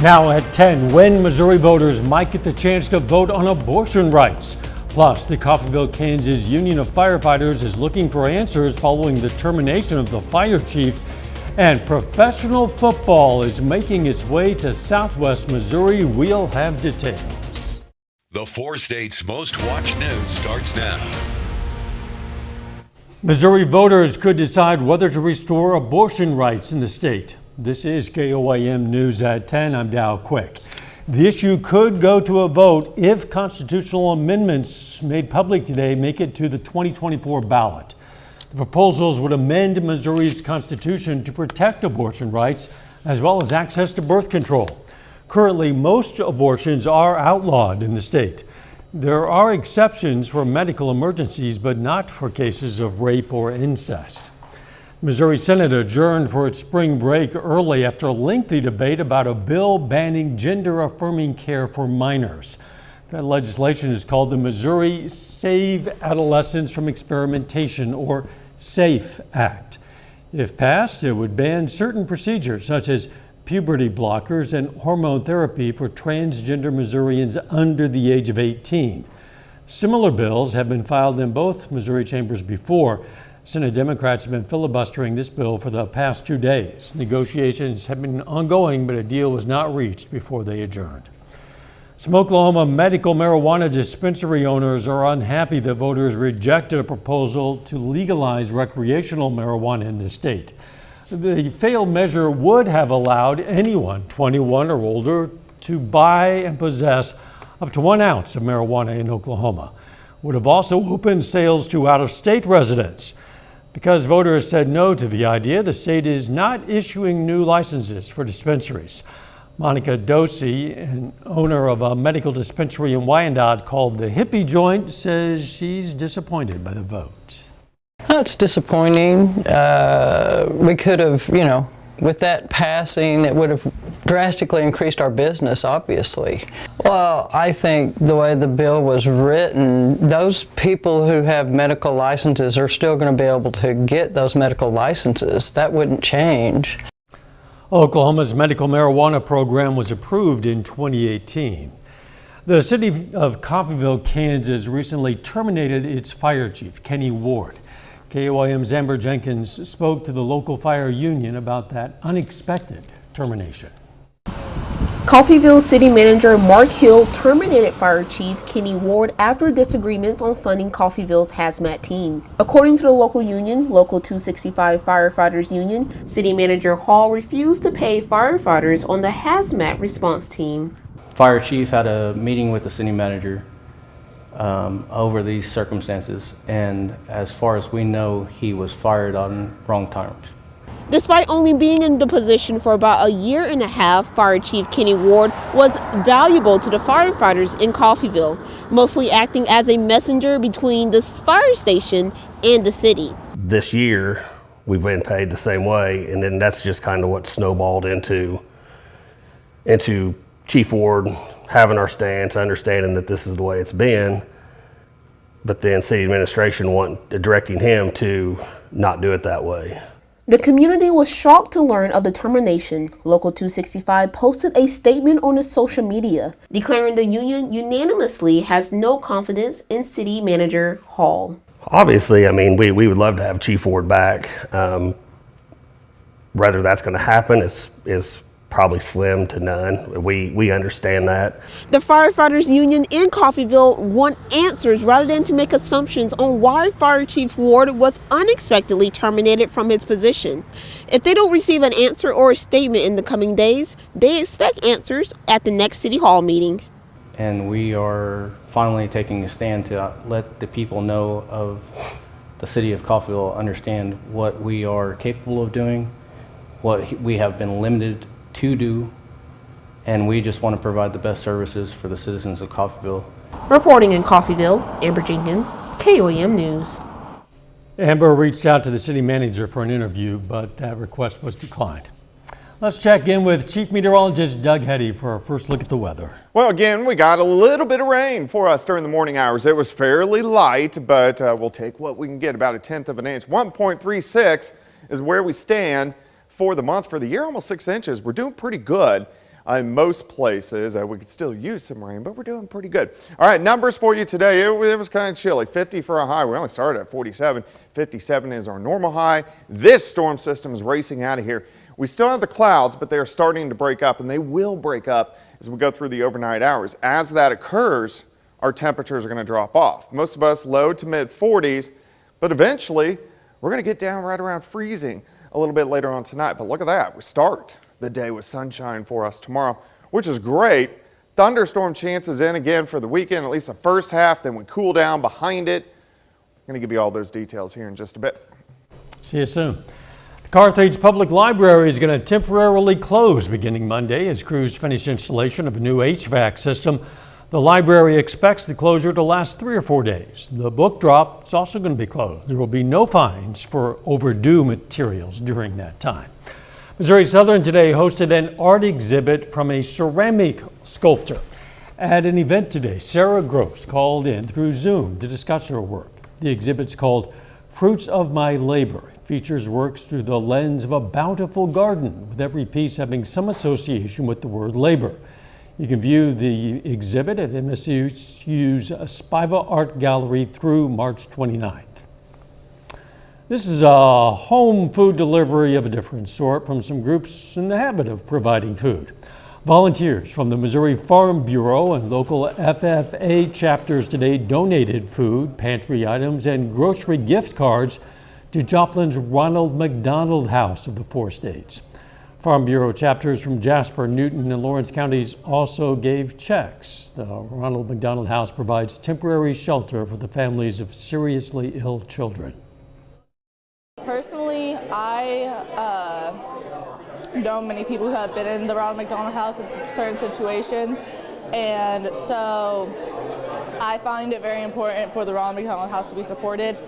Now at 10, when Missouri voters might get the chance to vote on abortion rights. Plus, the Coffeyville, Kansas Union of Firefighters is looking for answers following the termination of the fire chief. And professional football is making its way to Southwest Missouri. We'll have details. The 4 states' most watched news starts now. Missouri voters could decide whether to restore abortion rights in the state. This is KOAM News at 10. I'm Dow Quick. The issue could go to a vote if constitutional amendments made public today make it to the 2024 ballot. The proposals would amend Missouri's constitution to protect abortion rights as well as access to birth control. Currently, most abortions are outlawed in the state. There are exceptions for medical emergencies, but not for cases of rape or incest. Missouri Senate adjourned for its spring break early after a lengthy debate about a bill banning gender-affirming care for minors. That legislation is called the Missouri Save Adolescents from Experimentation, or SAFE Act. If passed, it would ban certain procedures such as puberty blockers and hormone therapy for transgender Missourians under the age of 18. Similar bills have been filed in both Missouri chambers before. Senate Democrats have been filibustering this bill for the past 2 days. Negotiations have been ongoing, but a deal was not reached before they adjourned. Some Oklahoma medical marijuana dispensary owners are unhappy that voters rejected a proposal to legalize recreational marijuana in the state. The failed measure would have allowed anyone 21 or older to buy and possess up to 1 ounce of marijuana in Oklahoma. Would have also opened sales to out-of-state residents. Because voters said no to the idea, the state is not issuing new licenses for dispensaries. Monica Dosey, an owner of a medical dispensary in Wyandotte called the Hippie Joint, says she's disappointed by the vote. Well, it's disappointing. We could have, with that passing, it would have drastically increased our business, obviously. Well, I think the way the bill was written, those people who have medical licenses are still going to be able to get those medical licenses. That wouldn't change. Oklahoma's medical marijuana program was approved in 2018. The city of Coffeyville, Kansas recently terminated its fire chief, Kenny Ward. KOAM's Amber Jenkins spoke to the local fire union about that unexpected termination. Coffeyville City Manager Mark Hill terminated Fire Chief Kenny Ward after disagreements on funding Coffeyville's hazmat team. According to the local union, Local 265 Firefighters Union, City Manager Hall refused to pay firefighters on the hazmat response team. Fire Chief had a meeting with the city manager over these circumstances, and as far as we know, he was fired on wrong terms. Despite only being in the position for about a year and a half, Fire Chief Kenny Ward was valuable to the firefighters in Coffeyville, mostly acting as a messenger between the fire station and the city. This year, we've been paid the same way, and then that's just kind of what snowballed into Chief Ward having our stance, understanding that this is the way it's been, but then city administration directing him to not do it that way. The community was shocked to learn of the termination. Local 265 posted a statement on its social media, declaring the union unanimously has no confidence in City Manager Hall. Obviously, I mean, we would love to have Chief Ward back. Whether that's going to happen is probably slim to none. We understand that. The firefighters union in Coffeyville want answers rather than to make assumptions on why Fire Chief Ward was unexpectedly terminated from his position. If they don't receive an answer or a statement in the coming days, they expect answers at the next City Hall meeting. And we are finally taking a stand to let the people know of the city of Coffeyville understand what we are capable of doing, what we have been limited to do, and we just want to provide the best services for the citizens of Coffeyville. Reporting in Coffeyville, Amber Jenkins, KOAM News. Amber reached out to the city manager for an interview, but that request was declined. Let's check in with Chief Meteorologist Doug Heddy for our first look at the weather. Well, again, we got a little bit of rain for us during the morning hours. It was fairly light, but we'll take what we can get, about 1/10 of an inch. 1.36 is where we stand for the month. For the year, almost 6 inches. We're doing pretty good. in most places. We could still use some rain, but we're doing pretty good. All right, numbers for you today. It was kind of chilly. 50 for a high. We only started at 47. 57 is our normal high. This storm system is racing out of here. We still have the clouds, but they are starting to break up, and they will break up as we go through the overnight hours. As that occurs, our temperatures are going to drop off. Most of us low to mid 40s, but eventually we're going to get down right around freezing a little bit later on tonight. But look at that. We start the day with sunshine for us tomorrow, which is great. Thunderstorm chances in again for the weekend, at least the first half, then we cool down behind it. I'm going to give you all those details here in just a bit. See you soon. The Carthage Public Library is going to temporarily close beginning Monday as crews finish installation of a new HVAC system. The library expects the closure to last 3 or 4 days. The book drop is also going to be closed. There will be no fines for overdue materials during that time. Missouri Southern today hosted an art exhibit from a ceramic sculptor. At an event today, Sarah Gross called in through Zoom to discuss her work. The exhibit's called Fruits of My Labor. It features works through the lens of a bountiful garden, with every piece having some association with the word labor. You can view the exhibit at MSU's Spiva Art Gallery through March 29th. This is a home food delivery of a different sort from some groups in the habit of providing food. Volunteers from the Missouri Farm Bureau and local FFA chapters today donated food, pantry items, and grocery gift cards to Joplin's Ronald McDonald House of the 4 states. Farm Bureau chapters from Jasper, Newton, and Lawrence counties also gave checks. The Ronald McDonald House provides temporary shelter for the families of seriously ill children. Personally, I know many people who have been in the Ronald McDonald House in certain situations, and so I find it very important for the Ronald McDonald House to be supported.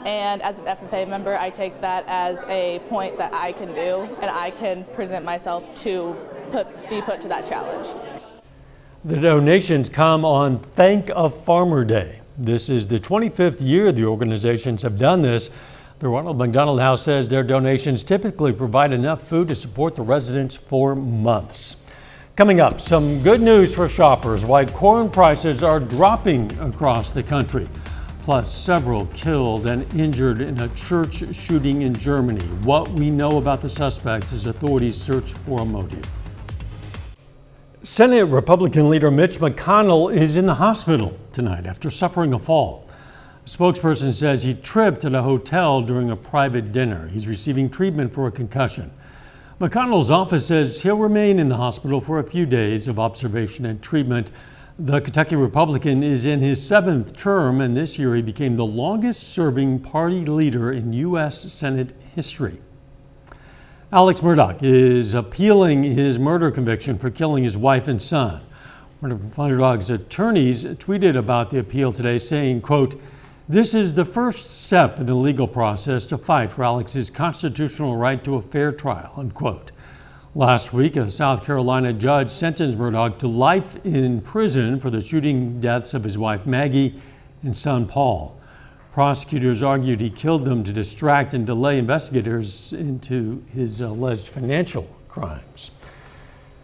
And as an FFA member, I take that as a point that I can do, and I can present myself to be put to that challenge. The donations come on Thank a Farmer Day. This is the 25th year the organizations have done this. The Ronald McDonald House says their donations typically provide enough food to support the residents for months. Coming up, some good news for shoppers: why corn prices are dropping across the country. Plus, several killed and injured in a church shooting in Germany. What we know about the suspect as authorities search for a motive. Senate Republican leader Mitch McConnell is in the hospital tonight after suffering a fall. A spokesperson says he tripped at a hotel during a private dinner. He's receiving treatment for a concussion. McConnell's office says he'll remain in the hospital for a few days of observation and treatment. The Kentucky Republican is in his 7th term, and this year he became the longest-serving party leader in U.S. Senate history. Alex Murdaugh is appealing his murder conviction for killing his wife and son. One of Murdaugh's attorneys tweeted about the appeal today, saying, quote, "This is the first step in the legal process to fight for Alex's constitutional right to a fair trial," unquote. Last week, a South Carolina judge sentenced Murdaugh to life in prison for the shooting deaths of his wife Maggie and son Paul. Prosecutors argued he killed them to distract and delay investigators into his alleged financial crimes.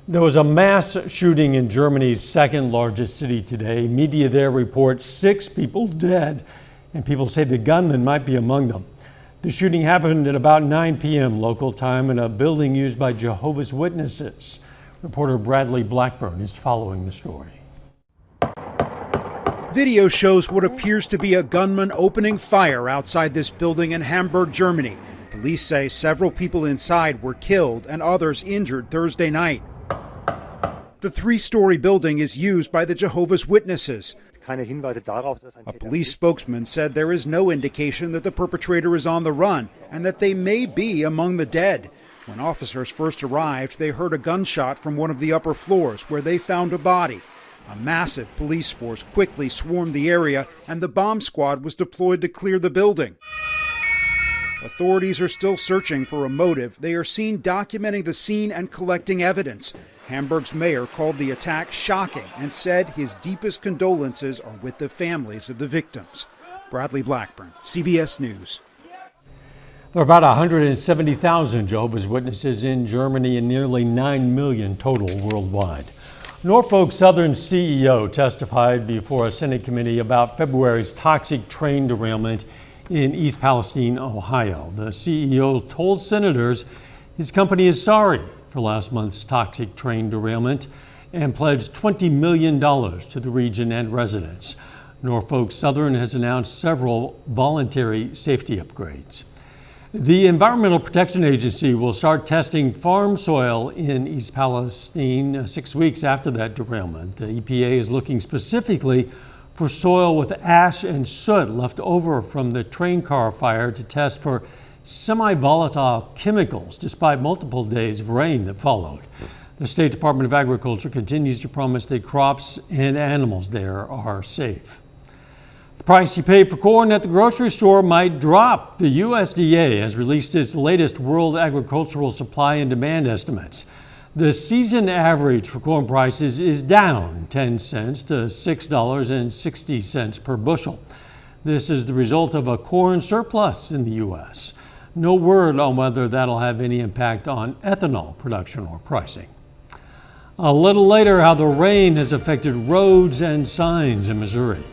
There was a mass shooting in Germany's 2nd largest city today. Media there report 6 people dead, and people say the gunman might be among them. The shooting happened at about 9 p.m. local time in a building used by Jehovah's Witnesses. Reporter Bradley Blackburn is following the story. Video shows what appears to be a gunman opening fire outside this building in Hamburg, Germany. Police say several people inside were killed and others injured Thursday night. The 3-story building is used by the Jehovah's Witnesses. A police spokesman said there is no indication that the perpetrator is on the run and that they may be among the dead. When officers first arrived, they heard a gunshot from one of the upper floors where they found a body. A massive police force quickly swarmed the area and the bomb squad was deployed to clear the building. Authorities are still searching for a motive. They are seen documenting the scene and collecting evidence. Hamburg's mayor called the attack shocking and said his deepest condolences are with the families of the victims. Bradley Blackburn, CBS News. There are about 170,000 Jehovah's Witnesses in Germany and nearly 9 million total worldwide. Norfolk Southern CEO testified before a Senate committee about February's toxic train derailment in East Palestine, Ohio. The CEO told senators his company is sorry for last month's toxic train derailment and pledged $20 million to the region and residents. Norfolk Southern has announced several voluntary safety upgrades. The Environmental Protection Agency will start testing farm soil in East Palestine 6 weeks after that derailment. The EPA is looking specifically for soil with ash and soot left over from the train car fire to test for semi-volatile chemicals despite multiple days of rain that followed. The State Department of Agriculture continues to promise that crops and animals there are safe. The price you pay for corn at the grocery store might drop. The USDA has released its latest World Agricultural Supply and Demand estimates. The season average for corn prices is down 10 cents to $6.60 per bushel. This is the result of a corn surplus in the U.S. No word on whether that'll have any impact on ethanol production or pricing. A little later, how the rain has affected roads and signs in Missouri.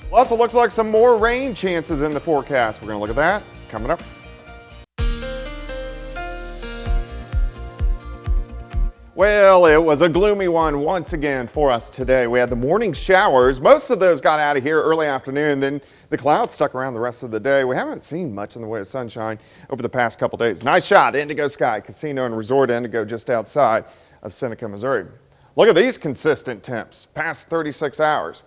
Plus, it looks like some more rain chances in the forecast. We're going to look at that coming up. Well, it was a gloomy one once again for us today. We had the morning showers. Most of those got out of here early afternoon. Then the clouds stuck around the rest of the day. We haven't seen much in the way of sunshine over the past couple days. Nice shot, Indigo Sky Casino and Resort Indigo just outside of Seneca, Missouri. Look at these consistent temps past 36 hours.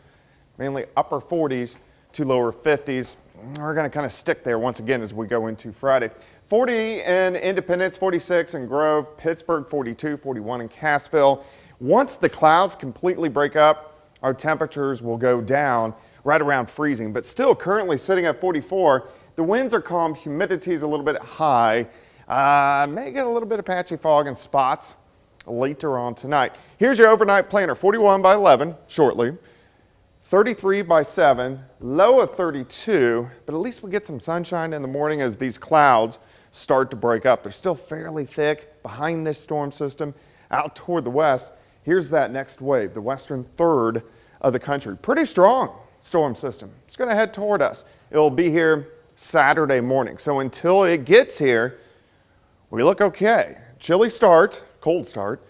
Mainly upper 40s to lower 50s. We're going to kind of stick there once again as we go into Friday. 40 in Independence, 46 in Grove, Pittsburgh 42, 41 in Cassville. Once the clouds completely break up, our temperatures will go down right around freezing, but still currently sitting at 44. The winds are calm, humidity is a little bit high. May get a little bit of patchy fog in spots later on tonight. Here's your overnight planner, 41 by 11 shortly. 33 by 7, low of 32, but at least we get some sunshine in the morning as these clouds start to break up. They're still fairly thick behind this storm system out toward the west. Here's that next wave, the western third of the country. Pretty strong storm system. It's going to head toward us. It'll be here Saturday morning. So until it gets here, we look okay. Chilly start, cold start,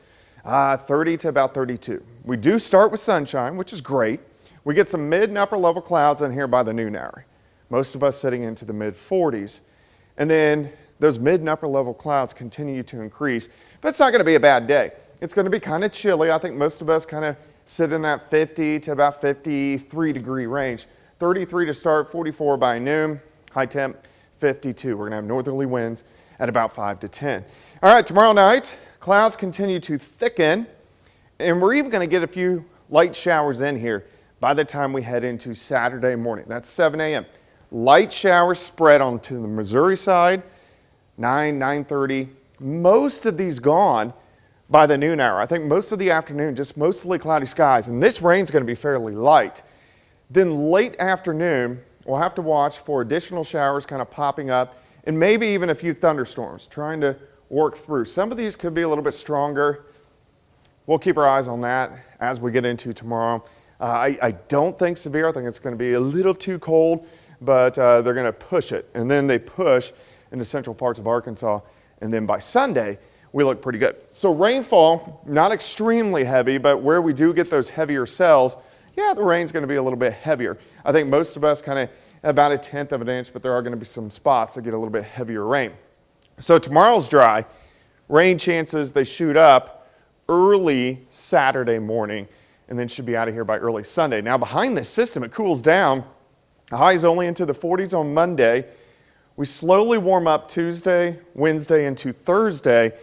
30 to about 32. We do start with sunshine, which is great. We get some mid and upper level clouds in here by the noon hour. Most of us sitting into the mid 40s. And then those mid and upper level clouds continue to increase, but it's not going to be a bad day. It's going to be kind of chilly. I think most of us kind of sit in that 50 to about 53 degree range. 33 to start, 44 by noon, high temp 52. We're going to have northerly winds at about 5 to 10. All right, tomorrow night, clouds continue to thicken, and we're even going to get a few light showers in here by the time we head into Saturday morning. That's 7 a.m. Light showers spread onto the Missouri side, 9:30. Most of these gone by the noon hour. I think most of the afternoon, just mostly cloudy skies, and this rain's going to be fairly light. Then late afternoon, we'll have to watch for additional showers kind of popping up, and maybe even a few thunderstorms trying to work through. Some of these could be a little bit stronger. We'll keep our eyes on that as we get into tomorrow. I don't think severe. I think it's going to be a little too cold, but they're going to push it. And then they push into central parts of Arkansas. And then by Sunday, we look pretty good. So rainfall, not extremely heavy, but where we do get those heavier cells, yeah, the rain's going to be a little bit heavier. I think most of us kind of about 1/10 of an inch, but there are going to be some spots that get a little bit heavier rain. So tomorrow's dry. Rain chances, they shoot up early Saturday morning, and then should be out of here by early Sunday. Now behind this system, it cools down. The high is only into the 40s on Monday. We slowly warm up Tuesday, Wednesday, into Thursday.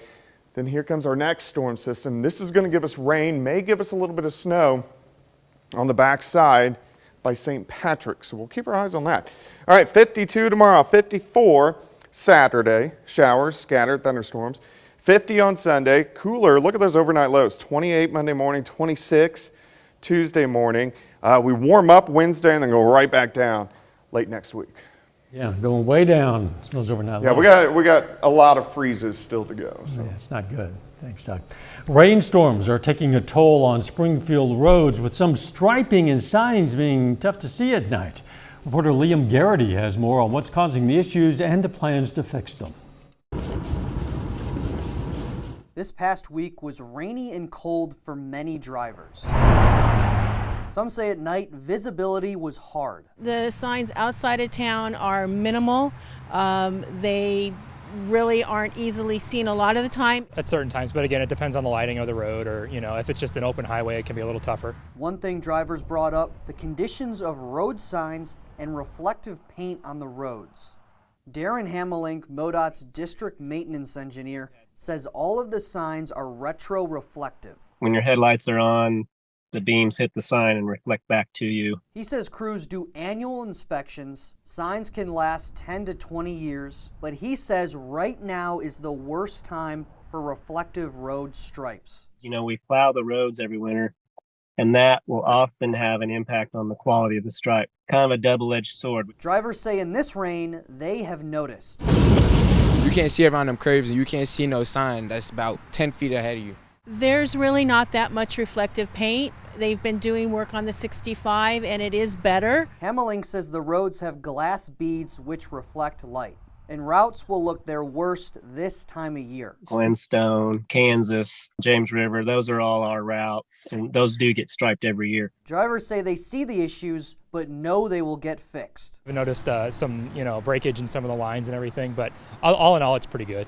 Then here comes our next storm system. This is going to give us rain, may give us a little bit of snow on the back side by St. Patrick. So we'll keep our eyes on that. All right, 52 tomorrow, 54 Saturday, showers, scattered thunderstorms. 50 on Sunday, cooler. Look at those overnight lows. 28 Monday morning, 26 Tuesday morning. We warm up Wednesday and then go right back down late next week. Yeah, going way down. Smells overnight. Yeah, we got a lot of freezes still to go. So. Yeah, it's not good. Thanks, Doug. Rainstorms are taking a toll on Springfield roads, with some striping and signs being tough to see at night. Reporter Liam Garrity has more on what's causing the issues and the plans to fix them. This past week was rainy and cold for many drivers. Some say at night visibility was hard. The signs outside of town are minimal. They really aren't easily seen a lot of the time. At certain times, but again, it depends on the lighting of the road, or if it's just an open highway, it can be a little tougher. One thing drivers brought up, the conditions of road signs and reflective paint on the roads. Darren Hamelink, MoDOT's district maintenance engineer, says all of the signs are retro-reflective. When your headlights are on, the beams hit the sign and reflect back to you. He says crews do annual inspections. Signs can last 10 to 20 years, but he says right now is the worst time for reflective road stripes. We plow the roads every winter, and that will often have an impact on the quality of the stripe. Kind of a double-edged sword. Drivers say in this rain, they have noticed. You can't see around them curves, and you can't see no sign that's about 10 feet ahead of you. There's really not that much reflective paint. They've been doing work on the 65 and it is better. Hamelink says the roads have glass beads which reflect light, and routes will look their worst this time of year. Glenstone, Kansas, James River, those are all our routes, and those do get striped every year. Drivers say they see the issues, but know they will get fixed. I've noticed some, breakage in some of the lines and everything, but all in all, it's pretty good.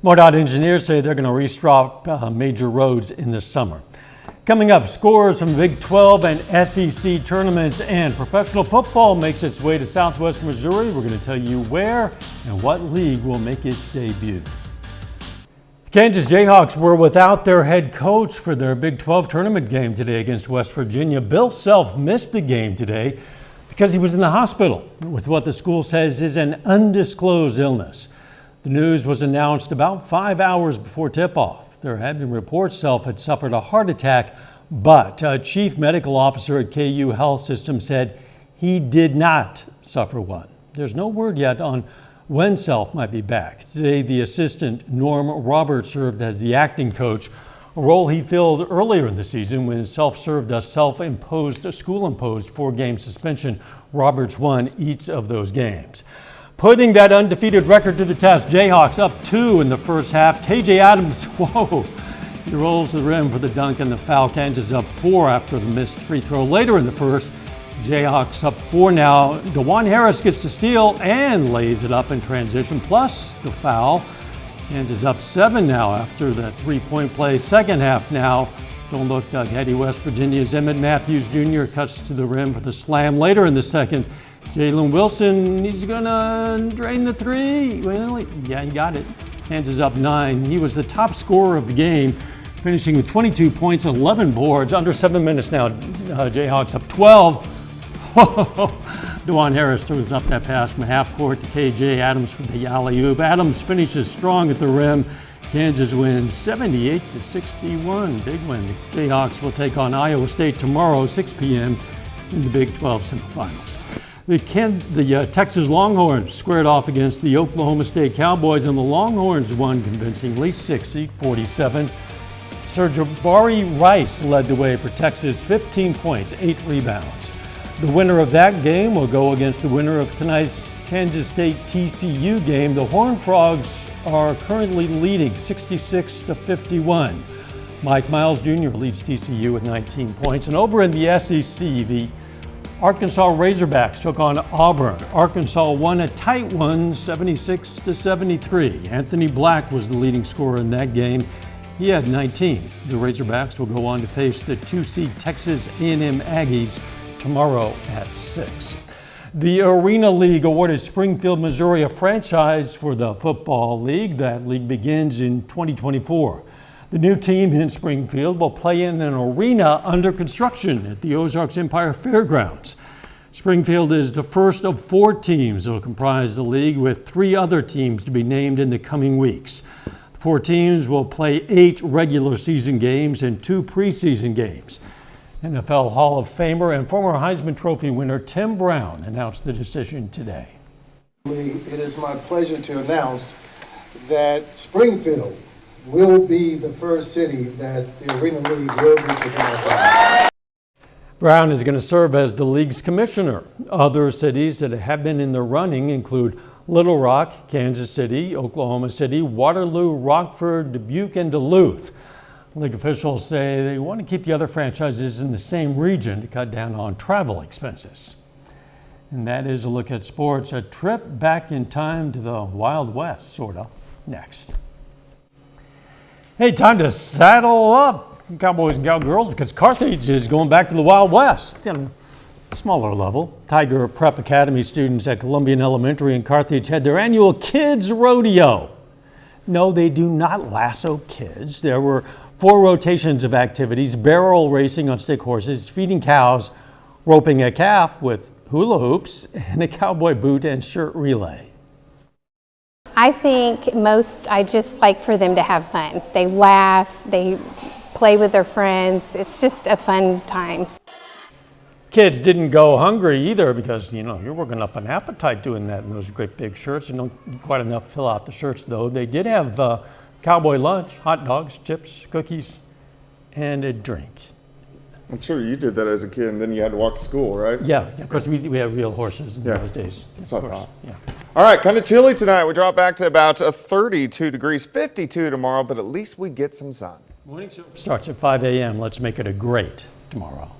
MoDOT engineers say they're going to restrip major roads in the summer. Coming up, scores from Big 12 and SEC tournaments, and professional football makes its way to Southwest Missouri. We're going to tell you where and what league will make its debut. Kansas Jayhawks were without their head coach for their Big 12 tournament game today against West Virginia. Bill Self missed the game today because he was in the hospital with what the school says is an undisclosed illness. The news was announced about 5 hours before tip-off. There had been reports Self had suffered a heart attack, but a chief medical officer at KU Health System said he did not suffer one. There's no word yet on when Self might be back. Today, the assistant, Norm Roberts, served as the acting coach, a role he filled earlier in the season when Self served a school-imposed 4-game suspension. Roberts won each of those games. Putting that undefeated record to the test, Jayhawks up 2 in the first half. KJ Adams, he rolls to the rim for the dunk and the foul. Kansas up 4 after the missed free throw later in the first. Jayhawks up 4 now. DeJuan Harris gets the steal and lays it up in transition, plus the foul. Kansas up 7 now after that three-point play. Second half now. Don't look, Doug Heady. West Virginia's Emmett Matthews Jr. cuts to the rim for the slam later in the second. Jalen Wilson, he's gonna drain the three. Well, yeah, he got it. Kansas up 9. He was the top scorer of the game, finishing with 22 points, 11 boards. Under 7 minutes now. Jayhawks up 12. DeJuan Harris throws up that pass from half court to KJ Adams for the alley-oop. Adams finishes strong at the rim. Kansas wins 78-61. Big win. The Jayhawks will take on Iowa State tomorrow, 6 p.m. in the Big 12 semifinals. The Texas Longhorns squared off against the Oklahoma State Cowboys, and the Longhorns won convincingly, 60-47. Serjabari Rice led the way for Texas, 15 points, 8 rebounds. The winner of that game will go against the winner of tonight's Kansas State-TCU game. The Horned Frogs are currently leading, 66-51. Mike Miles Jr. leads TCU with 19 points. And over in the SEC, the Arkansas Razorbacks took on Auburn. Arkansas won a tight one, 76-73. Anthony Black was the leading scorer in that game. He had 19. The Razorbacks will go on to face the 2-seed Texas A&M Aggies tomorrow at 6. The Arena League awarded Springfield, Missouri a franchise for the Football League. That league begins in 2024. The new team in Springfield will play in an arena under construction at the Ozarks Empire Fairgrounds. Springfield is the first of 4 teams that will comprise the league, with 3 other teams to be named in the coming weeks. The 4 teams will play 8 regular season games and 2 preseason games. NFL Hall of Famer and former Heisman Trophy winner Tim Brown announced the decision today. It is my pleasure to announce that Springfield will be the first city that the Arena League will be presented. Brown is going to serve as the league's commissioner. Other cities that have been in the running include Little Rock, Kansas City, Oklahoma City, Waterloo, Rockford, Dubuque, and Duluth. League officials say they want to keep the other franchises in the same region to cut down on travel expenses. And that is a look at sports, a trip back in time to the Wild West, sort of, next. Hey, time to saddle up, cowboys and cowgirls, because Carthage is going back to the Wild West. On a smaller level, Tiger Prep Academy students at Columbian Elementary in Carthage had their annual kids rodeo. No, they do not lasso kids. There were 4 rotations of activities: barrel racing on stick horses, feeding cows, roping a calf with hula hoops, and a cowboy boot and shirt relay. I think I just like for them to have fun. They laugh, they play with their friends. It's just a fun time. Kids didn't go hungry either because, you're working up an appetite doing that in those great big shirts. You don't eat quite enough to fill out the shirts, though. They did have cowboy lunch, hot dogs, chips, cookies, and a drink. I'm sure you did that as a kid, and then you had to walk to school, right? Yeah, of course, we had real horses in those days. That's what I thought. Yeah. All right, kind of chilly tonight. We drop back to about 32 degrees, 52 tomorrow, but at least we get some sun. Morning show starts at 5 a.m. Let's make it a great tomorrow.